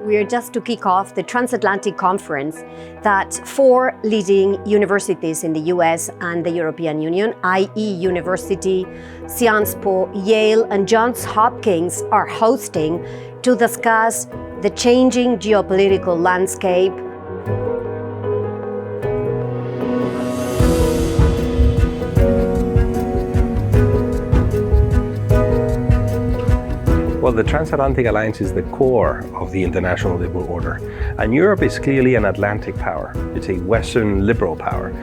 We are just to kick off the Transatlantic Conference that 4 leading universities in the US and the European Union, i.e. University, Sciences Po, Yale, and Johns Hopkins are hosting to discuss the changing geopolitical landscape. Well, the Transatlantic Alliance is the core of the international liberal order. And Europe is clearly an Atlantic power. It's a Western liberal power.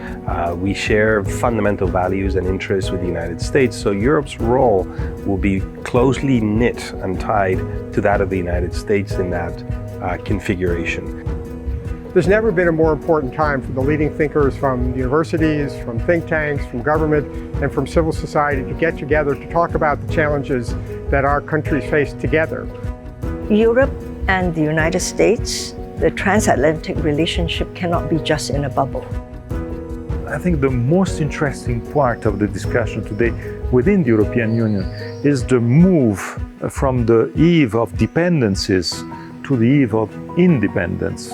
We share fundamental values and interests with the United States, so Europe's role will be closely knit and tied to that of the United States in that configuration. There's never been a more important time for the leading thinkers from universities, from think tanks, from government, and from civil society to get together to talk about the challenges that our countries face together. Europe and the United States, the transatlantic relationship cannot be just in a bubble. I think the most interesting part of the discussion today within the European Union is the move from the eve of dependencies to the eve of independence.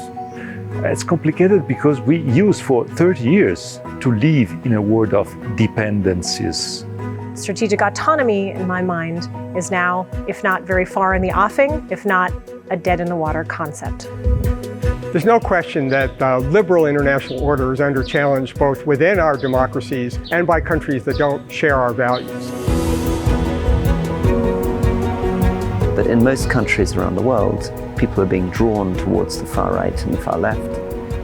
It's complicated because we used for 30 years to live in a world of dependencies. Strategic autonomy, in my mind, is now, if not very far in the offing, if not a dead-in-the-water concept. There's no question that the liberal international order is under challenge both within our democracies and by countries that don't share our values. But in most countries around the world, people are being drawn towards the far right and the far left.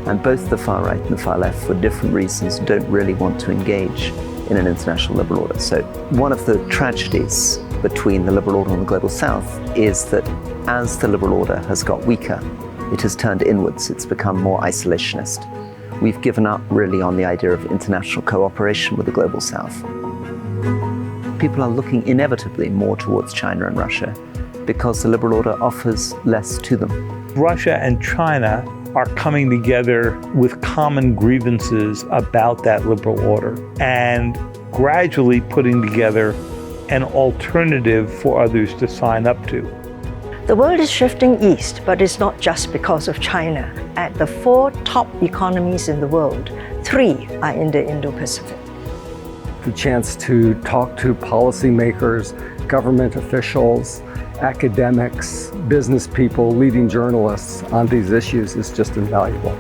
And both the far right and the far left, for different reasons, don't really want to engage in an international liberal order. So one of the tragedies between the liberal order and the global south is that as the liberal order has got weaker, it has turned inwards. It's become more isolationist. We've given up really on the idea of international cooperation with the global south. People are looking inevitably more towards China and Russia because the liberal order offers less to them. Russia and China are coming together with common grievances about that liberal order and gradually putting together an alternative for others to sign up to. The world is shifting east, but it's not just because of China. At the 4 top economies in the world, 3 are in the Indo-Pacific. The chance to talk to policymakers, government officials, academics, business people, leading journalists on these issues is just invaluable.